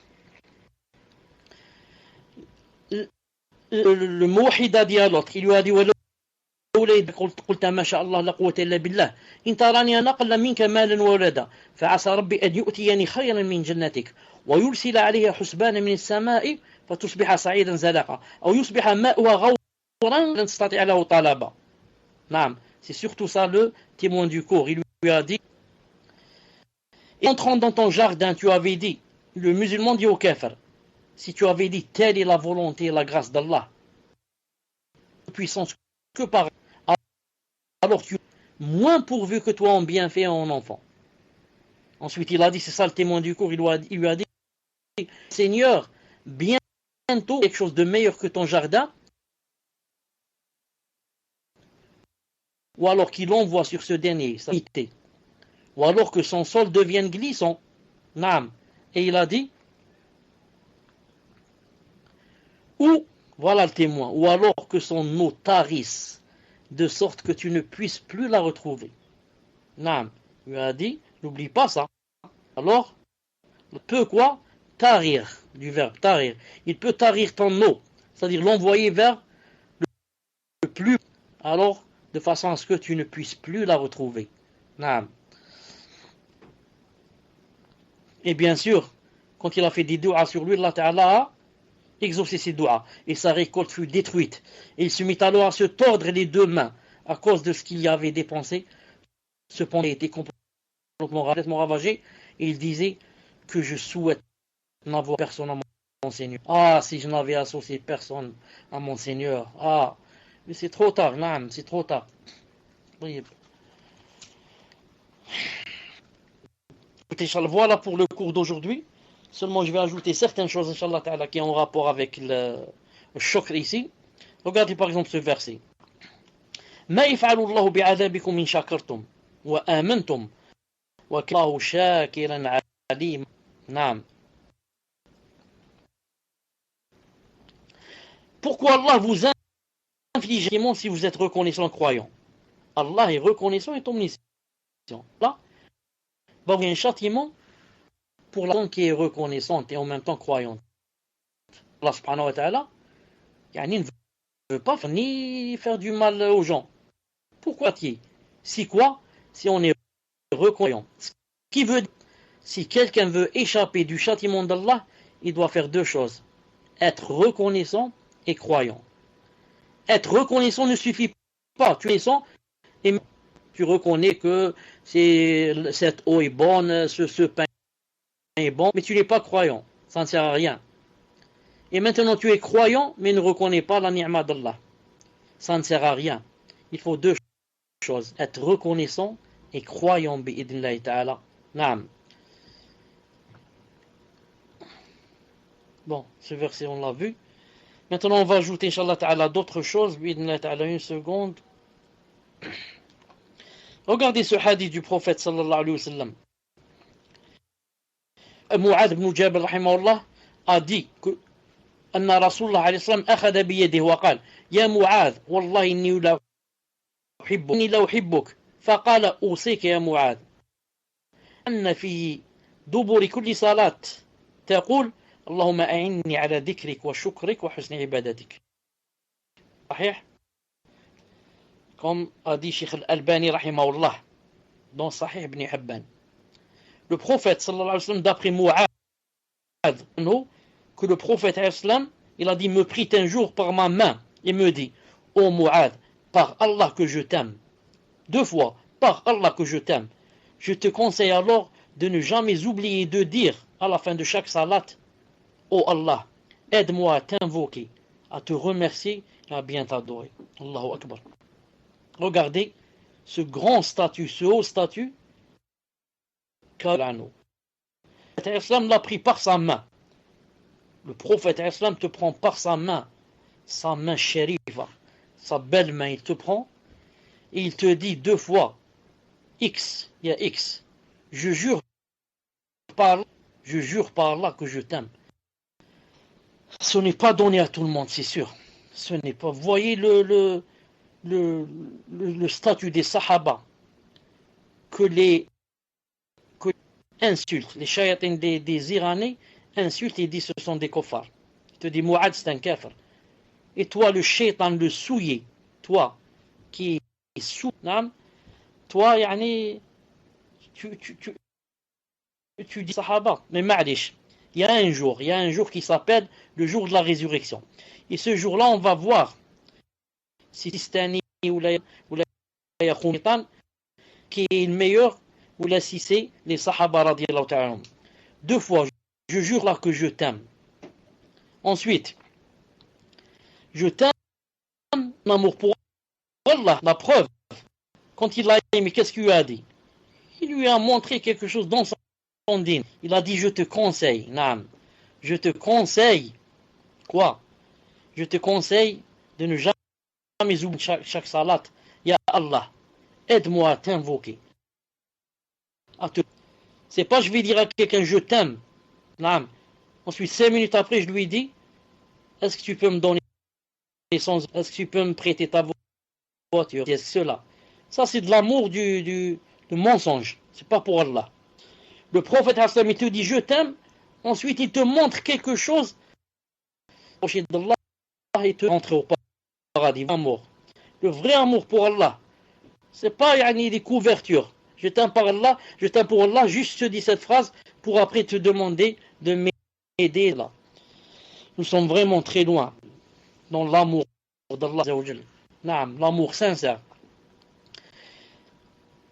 le muwahhid a dit à l'autre, il lui a dit, قلت ما شاء الله لا قوة إلا بالله إن تراني أنا أقل منك مالا وولدا فعسى ربي أن يؤتيني خيرا من جنتك ويرسل عليها حسبانا من السماء فتصبح صعيدا زلقا أو يصبح ماؤها غورا لن تستطيع له طلبا. نعم, c'est surtout ça le témoin du cours. Il lui a dit, entrant dans ton jardin, tu avais dit, le musulman dit au kafir, si tu avais dit telle est la volonté et la grâce d'Allah, puissance que par alors tu es moins pourvu que toi en bienfait en enfant. Ensuite il a dit, c'est ça le témoin du cours, il lui a dit, Seigneur, bientôt quelque chose de meilleur que ton jardin, ou alors qu'il envoie sur ce dernier sa qualité, ou alors que son sol devienne glissant. Naam. Et il a dit, ou, voilà le témoin, ou alors que son eau tarisse, de sorte que tu ne puisses plus la retrouver. Naam. Il a dit, n'oublie pas ça. Alors, il peut quoi? Tarir, du verbe tarir. Il peut tarir ton eau, c'est-à-dire l'envoyer vers le plus, alors, de façon à ce que tu ne puisses plus la retrouver. Naam. Et bien sûr, quand il a fait des doigts sur lui, Allah Ta'ala a exaucé ses doigts, et sa récolte fut détruite. Et il se mit alors à se tordre les deux mains, à cause de ce qu'il y avait dépensé. Cependant, il était complètement ravagé, et il disait que je souhaite n'avoir personne à mon Seigneur. Ah, si je n'avais associé personne à mon Seigneur. Ah, mais c'est trop tard, non, c'est trop tard. Oui. Voilà pour le cours d'aujourd'hui. Seulement, je vais ajouter certaines choses, Inch'Allah Ta'ala, qui ont en rapport avec le shukr ici. Regardez par exemple ce verset. ما يفعل الله بعذابكم إن شكرتم وآمنتم وكان الله شاكرا عليما. نعم. Pourquoi Allah vous inflige si vous êtes reconnaissant croyant? Allah est reconnaissant et omniscient. Là, va vous un châtiment pour la personne qui est reconnaissante et en même temps croyante. Allah subhanahu wa ta'ala, il ne veut pas ni faire du mal aux gens. Pourquoi? Si quoi? Si on est reconnaissant. Ce qui veut dire, si quelqu'un veut échapper du châtiment d'Allah, il doit faire deux choses. Être reconnaissant et croyant. Être reconnaissant ne suffit pas. Tu es reconnaissant et tu reconnais que cette eau est bonne, ce pain est bon, mais tu n'es pas croyant. Ça ne sert à rien. Et maintenant tu es croyant, mais ne reconnais pas la ni'ma d'Allah. Ça ne sert à rien. Il faut deux choses. Être reconnaissant et croyant bi'idnillahi ta'ala. Naam. Bon, ce verset on l'a vu. Maintenant, on va ajouter, Inch'Allah Ta'ala, d'autres choses. Bi'idhnillah Ta'ala, une seconde. Regardez ce hadith du prophète sallallahu alayhi wa sallam. Mu'adh ibn Jabal rahimahullah a dit que أن رسول الله عليه الصلاة والسلام أخذ بيده وقال يا معاذ والله إني لا أحبك فقال أوصيك يا معاذ أن في دبر كل صلاة تقول اللهم أعني على ذكرك وشكرك وحسن عبادتك. صحيح comme a dit Cheikh Al-Albani rahimahullah dans Sahih Ibn Hibban. Le prophète sallallahu alayhi wa sallam, d'après Mu'adh, que le prophète sallam, il a dit, me prit un jour par ma main et me dit, ô Mu'adh, par Allah que je t'aime, 2 fois, par Allah que je t'aime, je te conseille alors de ne jamais oublier de dire à la fin de chaque salat, ô Allah, aide-moi à t'invoquer, à te remercier et à bien t'adorer. Allahu Akbar. Regardez ce grand statut, ce haut statut qu'a nous. Le prophète islam l'a pris par sa main. Le prophète islam te prend par sa main shérifa, sa belle main, il te prend et il te dit 2 fois X, il y a X. Je jure par Allah que je t'aime. Ce n'est pas donné à tout le monde, c'est sûr. Ce n'est pas. Vous voyez le statut des sahaba que les insultent, les shayatins des Iranais insultent et disent ce sont des kofars. Il te dit Mu'adh c'est un kafir. Et toi le shaytan, le souillé, toi qui es sous, toi yani, tu dis sahaba, mais ma'lish. Il y a un jour qui s'appelle le jour de la résurrection. Et ce jour-là, on va voir si Sistani ou la Khoumitan qui est le meilleur ou là si c'est les Sahaba radiyallahu ta'ala. 2 fois, je jure là que je t'aime. Ensuite, je t'aime, mon amour pour Allah, la preuve. Quand il l'a aimé, qu'est-ce qu'il lui a dit? Il lui a montré quelque chose dans son dîne. Il a dit, je te conseille, naam. Je te conseille, quoi? Je te conseille de ne jamais oublier chaque salat. Ya Allah, aide-moi à t'invoquer. C'est pas je vais dire à quelqu'un je t'aime. Ensuite 5 minutes après je lui dis est-ce que tu peux me donner est-ce que tu peux me prêter ta voiture? C'est cela. Ça c'est de l'amour du mensonge. C'est pas pour Allah. Le prophète Hassan il te dit je t'aime. Ensuite il te montre quelque chose. d'Allah et te rentrer au paradis. Amour. Le vrai amour pour Allah. C'est pas des couvertures. Je t'aime par Allah, je t'aime pour Allah, juste te dis cette phrase pour après te demander de m'aider là. Nous sommes vraiment très loin dans l'amour d'Allah. L'amour sincère.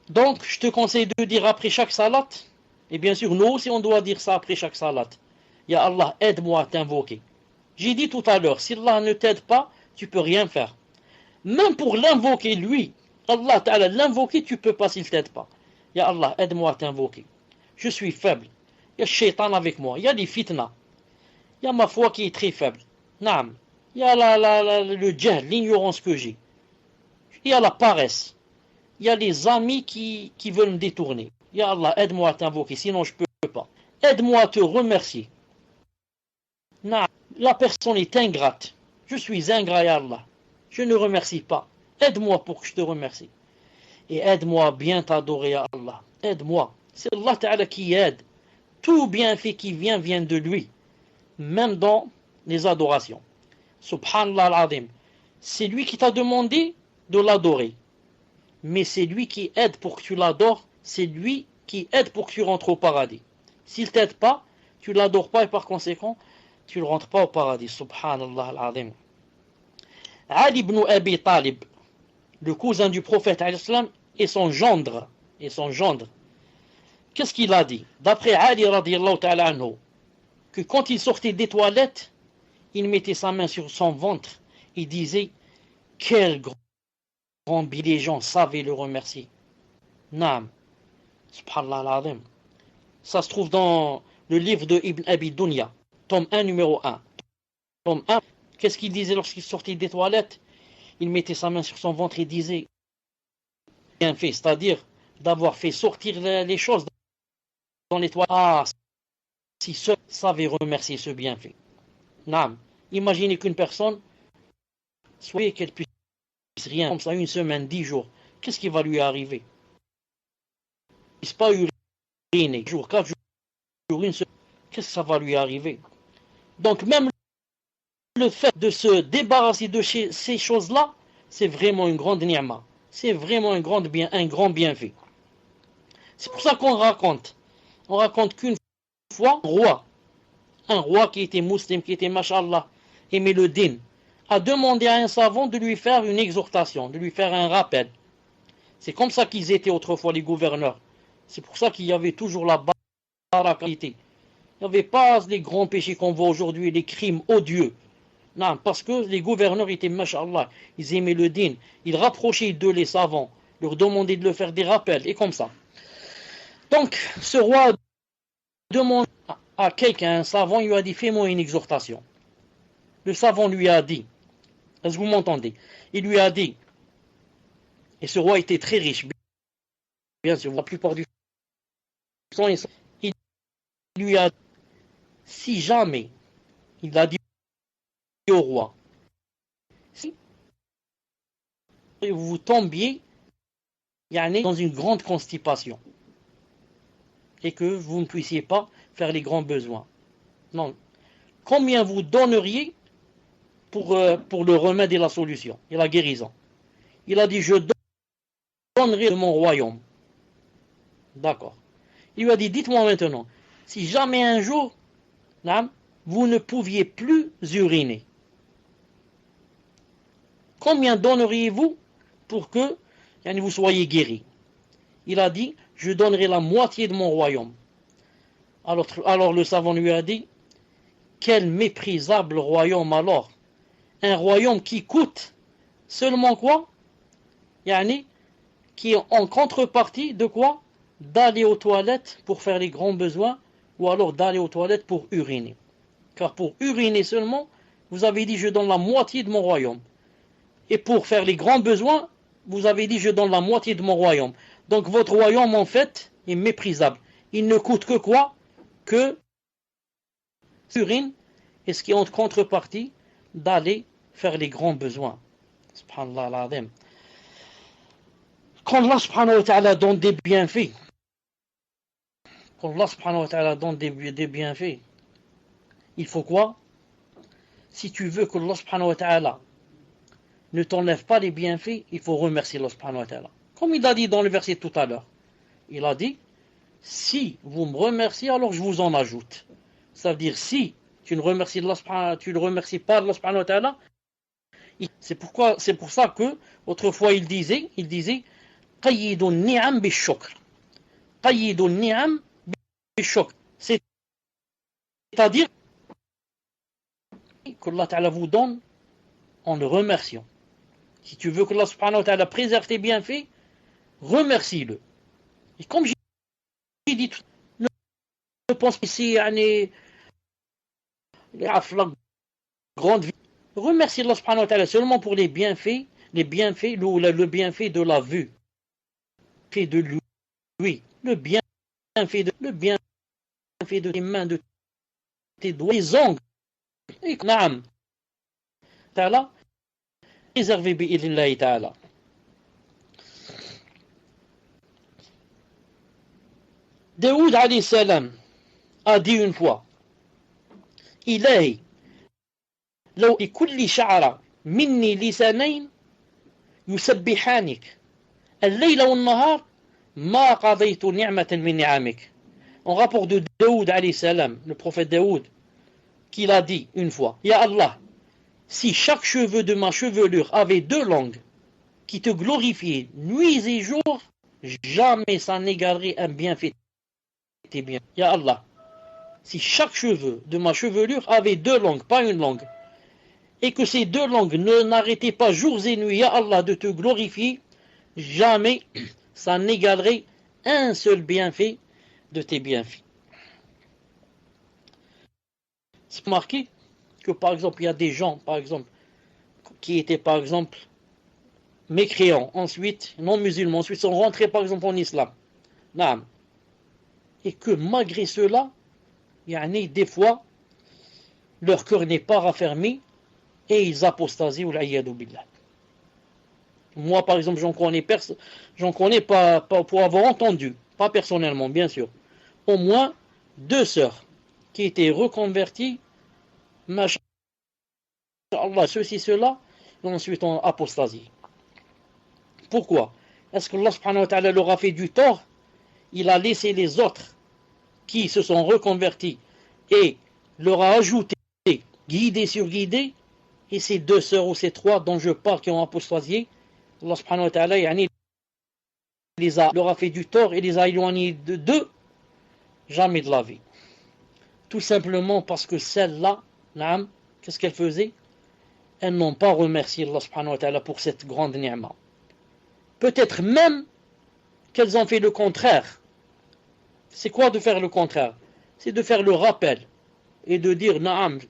Donc, je te conseille de dire après chaque salat, et bien sûr, nous aussi on doit dire ça après chaque salat. Ya Allah, aide-moi à t'invoquer. J'ai dit tout à l'heure, si Allah ne t'aide pas, tu peux rien faire. Même pour l'invoquer, lui, Allah Ta'ala, l'invoquer, tu peux pas s'il t'aide pas. Ya Allah, aide-moi à t'invoquer. Je suis faible. Il y a le shaitan avec moi. Il y a les fitna. Il y a ma foi qui est très faible. Naam. Il y a le jahl, l'ignorance que j'ai. Il y a la paresse. Il y a les amis qui veulent me détourner. Ya Allah, aide-moi à t'invoquer, sinon je peux pas. Aide-moi à te remercier. Naam. La personne est ingrate. Je suis ingrat, ya Allah. Je ne remercie pas. Aide-moi pour que je te remercie. Et aide-moi à bien t'adorer, ya Allah. Aide-moi. C'est Allah Ta'ala qui aide. Tout bienfait qui vient de lui. Même dans les adorations. Subhanallah al-Azim. C'est lui qui t'a demandé de l'adorer. Mais c'est lui qui aide pour que tu l'adores. C'est lui qui aide pour que tu rentres au paradis. S'il t'aide pas, tu l'adores pas et par conséquent, tu ne rentres pas au paradis. Subhanallah al-Azim. Ali ibn Abi Talib, le cousin du prophète et son gendre. Qu'est-ce qu'il a dit? D'après Ali radiyallahu ta'ala anhu, que quand il sortait des toilettes, il mettait sa main sur son ventre et disait quel grand les gens savaient le remercier. Naam. Subhanallah al-Azim. Ça se trouve dans le livre de Ibn Abi Dunya, tome 1, numéro 1. Tome 1, Qu'est-ce qu'il disait lorsqu'il sortait des toilettes? Il mettait sa main sur son ventre et disait bien fait, c'est-à-dire d'avoir fait sortir les choses dans les toilettes. Ah, si seul savait remercier ce bienfait. Naam. Imaginez qu'une personne soit qu'elle puisse rien comme ça, une semaine, 10 jours. Qu'est-ce qui va lui arriver? Il ne pas uriner, 4 jours, une semaine. Qu'est-ce que ça va lui arriver? Donc même le fait de se débarrasser de ces choses-là, c'est vraiment une grande ni'ma. C'est vraiment un grand bienfait. C'est pour ça qu'on raconte. On raconte qu'une fois, un roi qui était musulman, qui était mashallah, aimait le din, a demandé à un savant de lui faire une exhortation, de lui faire un rappel. C'est comme ça qu'ils étaient autrefois les gouverneurs. C'est pour ça qu'il y avait toujours la barakalité. Il n'y avait pas les grands péchés qu'on voit aujourd'hui, les crimes odieux. Non, parce que les gouverneurs étaient mashallah, ils aimaient le din, ils rapprochaient d'eux les savants, leur demandaient de leur faire des rappels, et comme ça. Donc, ce roi demande à quelqu'un, un savant, il lui a dit, fais-moi une exhortation. Le savant lui a dit, est-ce que vous m'entendez? Il lui a dit, et ce roi était très riche, bien sûr, la plupart du temps, il lui a dit, si jamais, il a dit au roi, si vous tombiez dans une grande constipation, et que vous ne puissiez pas faire les grands besoins. Non. Combien vous donneriez pour le remède et la solution et la guérison? Il a dit, je donnerai de mon royaume. D'accord. Il lui a dit, dites-moi maintenant, si jamais un jour, vous ne pouviez plus uriner, combien donneriez-vous pour que vous soyez guéri? Il a dit, je donnerai la moitié de mon royaume. Alors le savant lui a dit, quel méprisable royaume alors. Un royaume qui coûte seulement quoi? Qui est en contrepartie de quoi? D'aller aux toilettes pour faire les grands besoins, ou alors d'aller aux toilettes pour uriner. Car pour uriner seulement, vous avez dit je donne la moitié de mon royaume. Et pour faire les grands besoins, vous avez dit je donne la moitié de mon royaume. Donc votre royaume en fait est méprisable. Il ne coûte que quoi? Que l'urine, et ce qui est en contrepartie d'aller faire les grands besoins. Subhanallah al-Azim. Quand Allah subhanahu wa ta'ala donne des bienfaits, des bienfaits, il faut quoi? Si tu veux que Allah subhanahu wa ta'ala ne t'enlève pas les bienfaits, il faut remercier Allah subhanahu wa ta'ala. Comme il a dit dans le verset tout à l'heure. Il a dit, si vous me remerciez, alors je vous en ajoute. Ça veut dire, si tu ne remercies Allah, tu ne remercies pas Allah subhanahu wa ta'ala, c'est pour ça que, autrefois il disait, qayyidun ni'am bishukr. Qayyidun ni'am bishukr. C'est-à-dire que Allah ta'ala vous donne en le remerciant. Si tu veux que Allah subhanahu wa ta'ala préserve tes bienfaits, remercie-le. Et comme j'ai dit, ne pense pas ici à la grande vie. Remercie Allah subhanahu wa ta'ala seulement pour les bienfaits, le bienfait de la vue, fait de lui, le bienfait de tes mains, de tes doigts, tes ongles. Et naam, ta'ala, préservé bi'idhnillahi ta'ala. Daoud alayhi salam a dit une fois, Ilahi, لو لكل شعرة مني لسانين يسبحانك الليل والنهار ما قضيت نعمة من نعمك. On rapporte de Daoud alayhi salam, le prophète Daoud, qu'il a dit une fois, Ya Allah, si chaque cheveu de ma chevelure avait 2 langues qui te glorifiaient nuit et jour, jamais ça n'égalerait un bienfait. Ya Allah, si chaque cheveu de ma chevelure avait 2 langues, pas une langue, et que ces 2 langues ne n'arrêtaient pas jours et nuits, ya Allah, de te glorifier, jamais ça n'égalerait un seul bienfait de tes bienfaits. C'est marqué, que par exemple il y a des gens, par exemple, qui étaient par exemple mécréants, ensuite non musulmans, ensuite sont rentrés par exemple en islam. Naam. Et que malgré cela, des fois, leur cœur n'est pas raffermi et ils apostasient ou l'aïadou billah. Moi par exemple, j'en connais pas pour avoir entendu, pas personnellement bien sûr, au moins 2 sœurs qui étaient reconverties, machallah, ceci, cela, et ensuite ont apostasie. Pourquoi? Est-ce que Allah subhanahu wa ta'ala leur a fait du tort? Il a laissé les autres qui se sont reconvertis et leur a ajouté guidé sur guidé, et ces 2 sœurs ou ces 3 dont je parle qui ont apostasié, Allah subhanahu wa ta'ala leur a fait du tort et les a éloignés d'eux jamais de la vie. Tout simplement parce que celles-là, qu'est-ce qu'elles faisaient? Elles n'ont pas remercié Allah subhanahu wa ta'ala pour cette grande ni'ma. Peut-être même qu'elles ont fait le contraire. C'est quoi de faire le contraire? C'est de faire le rappel et de dire, naam,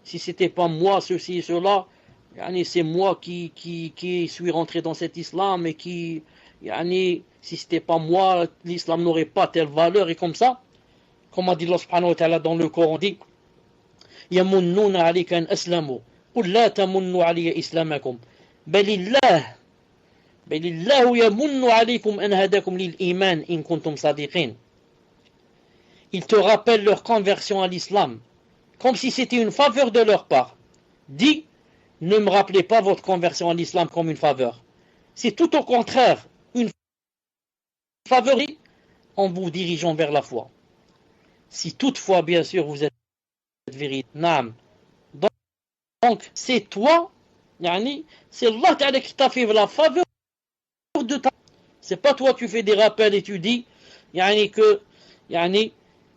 si c'était pas moi, ceci et cela, c'est moi qui suis rentré dans cet islam et qui, si c'était pas moi, l'islam n'aurait pas telle valeur et comme ça. Comme a dit Allah subhanahu wa ta'ala dans le Coran, dit يَمُنُّونَ عَلَيْكَ أَنْ أَسْلَمُوا قُلْ لَا تَمُنُّوا عَلَيَّ إِسْلَامَكُمْ بَلِ اللَّهُ يَمُنُّ عَلَيْكُمْ أَنْ هَدَاكُمْ لِلْإِيمَانِ إِن كُنتُمْ صَادِقِينَ. Ils te rappellent leur conversion à l'islam, comme si c'était une faveur de leur part. Dis, ne me rappelez pas votre conversion à l'islam comme une faveur. C'est tout au contraire, une faveur en vous dirigeant vers la foi. Si toutefois, bien sûr, vous êtes vérité. Naam. Donc, c'est toi, c'est Allah Ta'ala qui t'a fait la faveur de ta. C'est pas toi, tu fais des rappels et tu dis, que,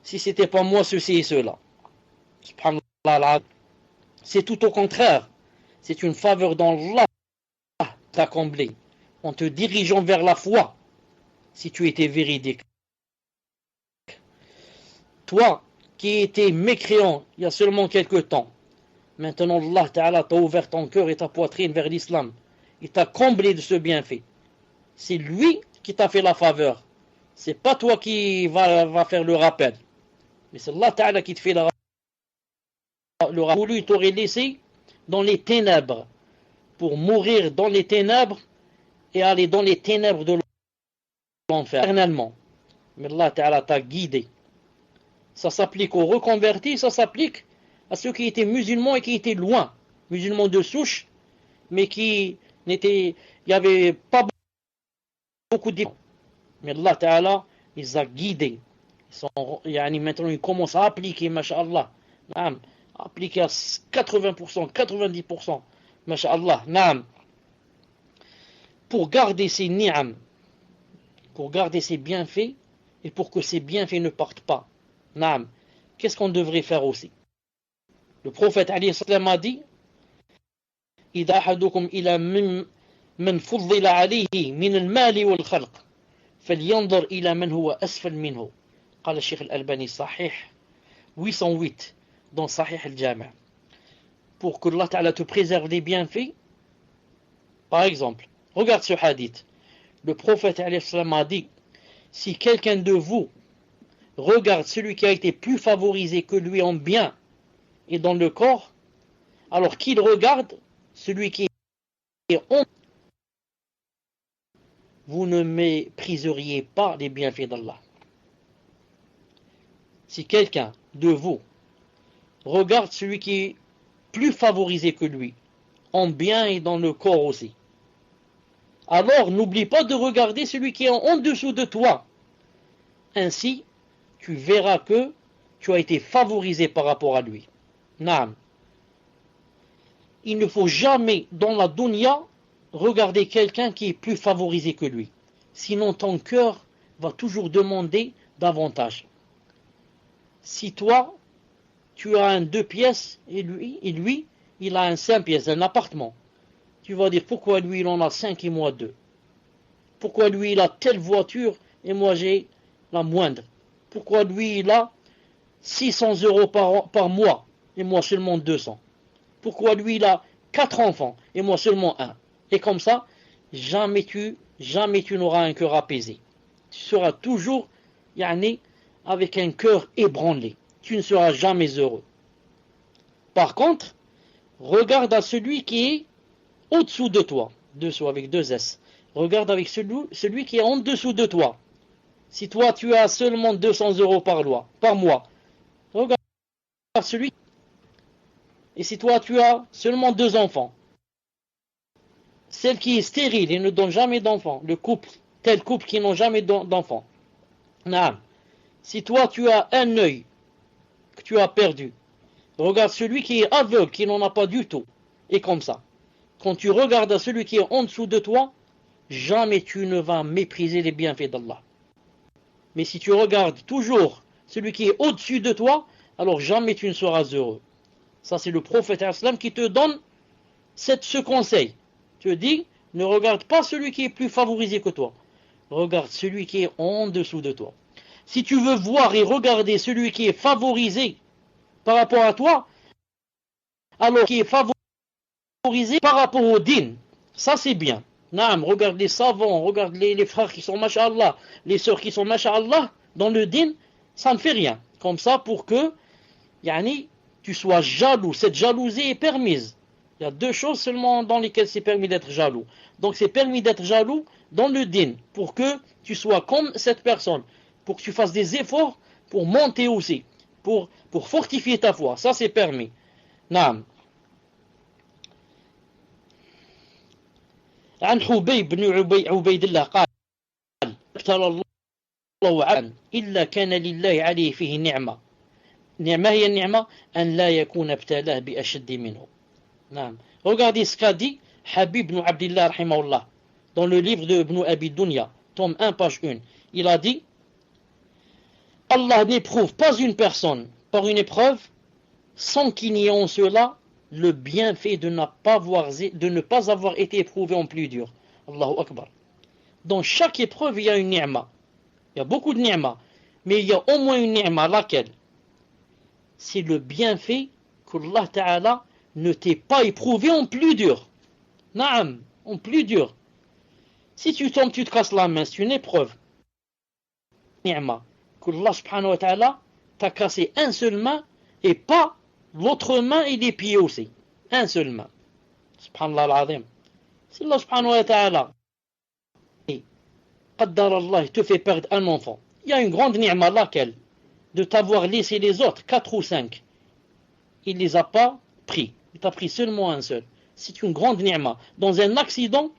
si c'était pas moi, ceci et cela. Subhanallah. C'est tout au contraire. C'est une faveur d'Allah t'a comblé en te dirigeant vers la foi, si tu étais véridique. Toi, qui étais mécréant il y a seulement quelque temps, maintenant Allah Ta'ala t'a ouvert ton cœur et ta poitrine vers l'islam. Il t'a comblé de ce bienfait. C'est lui qui t'a fait la faveur. C'est pas toi qui va faire le rappel. Mais c'est Allah Ta'ala qui te fait le rappel. Voulu t'aurait laissé dans les ténèbres pour mourir dans les ténèbres et aller dans les ténèbres de l'enfer éternellement. Mais Allah Ta'ala t'a guidé. Ça s'applique aux reconvertis, ça s'applique à ceux qui étaient musulmans et qui étaient loin, musulmans de souche, mais qui n'étaient, il n'y avait pas beaucoup de. Mais Allah Ta'ala les a guidés. Maintenant ils commencent à appliquer, masha'Allah, appliquer à 80%, 90%, masha'Allah, pour garder ces ni'am, pour garder ces bienfaits, et pour que ces bienfaits ne partent pas. Qu'est-ce qu'on devrait faire aussi? Le prophète alayhi salam a dit إذا أحدكم إلى من فضل عليه من المال والخلق فلينظر إلى من هو أسفل منه. قال الشيخ الألباني صحيح 808 dans Sahih al-Jami'. Pour que Allah Ta'ala te préserve des bienfaits, par exemple, regarde ce hadith. Le prophète alayhi salam a dit, si quelqu'un de vous regarde celui qui a été plus favorisé que lui en bien et dans le corps, alors qu'il regarde celui qui est en. Vous ne mépriseriez pas les bienfaits d'Allah. Si quelqu'un de vous regarde celui qui est plus favorisé que lui, en bien et dans le corps aussi, alors n'oublie pas de regarder celui qui est en dessous de toi. Ainsi, tu verras que tu as été favorisé par rapport à lui. Naam. Il ne faut jamais dans la dunya regarder quelqu'un qui est plus favorisé que lui. Sinon ton cœur va toujours demander davantage. Si toi, tu as un 2 pièces et lui, il a un 5 pièces, un appartement, tu vas dire pourquoi lui il en a 5 et moi 2. Pourquoi lui il a telle voiture et moi j'ai la moindre. Pourquoi lui il a 600 € par mois et moi seulement 200. Pourquoi lui il a 4 enfants et moi seulement un? Et comme ça, jamais tu n'auras un cœur apaisé. Tu seras toujours, yani, avec un cœur ébranlé. Tu ne seras jamais heureux. Par contre, regarde à celui qui est au-dessous de toi. Dessous avec deux S. Regarde avec celui qui est en dessous de toi. Si toi tu as seulement 200 euros par mois, regarde celui. Et si toi tu as seulement 2 enfants, celle qui est stérile et ne donne jamais d'enfants, tel couple qui n'ont jamais d'enfants. Si toi tu as un œil que tu as perdu, regarde celui qui est aveugle, qui n'en a pas du tout. Et comme ça, quand tu regardes à celui qui est en dessous de toi, jamais tu ne vas mépriser les bienfaits d'Allah. Mais si tu regardes toujours celui qui est au-dessus de toi, alors jamais tu ne seras heureux. Ça c'est le prophète islam qui te donne ce conseil. Tu te dis, ne regarde pas celui qui est plus favorisé que toi. Regarde celui qui est en dessous de toi. Si tu veux voir et regarder celui qui est favorisé par rapport à toi, alors qui est favorisé par rapport au din, ça c'est bien. Naam, regarde les savants, regarde les frères qui sont masha'Allah, les sœurs qui sont masha'Allah dans le din, ça ne fait rien. Comme ça pour que, yani, tu sois jaloux. Cette jalousie est permise. Il y a 2 choses seulement dans lesquelles c'est permis d'être jaloux. Donc c'est permis d'être jaloux dans le din, pour que tu sois comme cette personne, pour que tu fasses des efforts pour monter aussi, pour fortifier ta foi. Ça c'est permis. Naam. عن حبيب بن عبيد الله قال ابتلى الله عن إلا كان لله عليه فيه نعمة. ما هي النعمة؟ أن لا يكون ابتلاه بأشد منه. نعم. Regardez ce qu'a dit Habib ibn Abdillah rahimahullah dans le livre de Ibn Abi Dunya, tome 1, page 1. Il a dit, Allah n'éprouve pas une personne par une épreuve sans qu'il n'y ait en cela le bienfait de ne pas avoir été éprouvé en plus dur. Allahu Akbar. Dans chaque épreuve, il y a une ni'ma. Il y a beaucoup de ni'ma. Mais il y a au moins une ni'ma, laquelle? C'est le bienfait qu'Allah Ta'ala ne t'ait pas éprouvé en plus dur. Naam, en plus dur. Si tu tombes, tu te casses la main, c'est une épreuve. Ni'ma. Qu'Allah Subhanahu wa Ta'ala t'a cassé un seul main et pas l'autre main et les pieds aussi. Un seul main. Subhanallah al-Azim. Si Allah Subhanahu wa Ta'ala Qaddar Allah te fait perdre un enfant, il y a une grande ni'ma, laquelle? De t'avoir laissé les autres, 4 ou 5. Il ne les a pas pris. Il t'a pris seulement un seul. C'est une grande ni'ma. Dans un accident,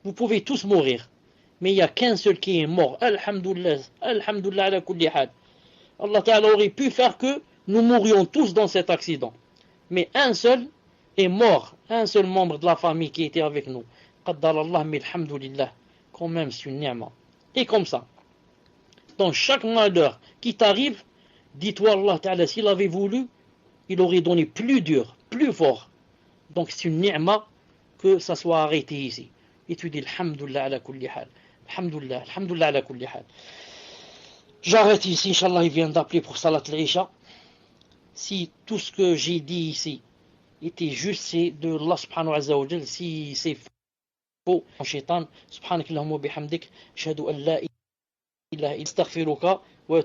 vous pouvez tous mourir. Mais il n'y a qu'un seul qui est mort. Alhamdulillah. Alhamdulillah ala kulli hal. Allah Ta'ala aurait pu faire que nous mourions tous dans cet accident. Mais un seul est mort. Un seul membre de la famille qui était avec nous. Qaddar Allah, mais alhamdulillah. Quand même, c'est une ni'ma. Et comme ça, dans chaque malheur qui t'arrive, dis-toi, Allah Ta'ala, s'il avait voulu, il aurait donné plus dur, plus fort. Donc c'est une ni'ma que ça soit arrêté ici. Et tu dis alhamdulillah ala kulli hal. Alhamdulillah, alhamdulillah ala kulli hal. J'arrête ici, Inch'Allah, il vient d'appeler pour Salat al-Isha. Si tout ce que j'ai dit ici était juste, c'est de Allah subhanahu wa ta'ala. Si c'est faux, shaitan, subhanakallahumma bihamdik, ashhadu an la ilaha illa anta, astaghfiruka wa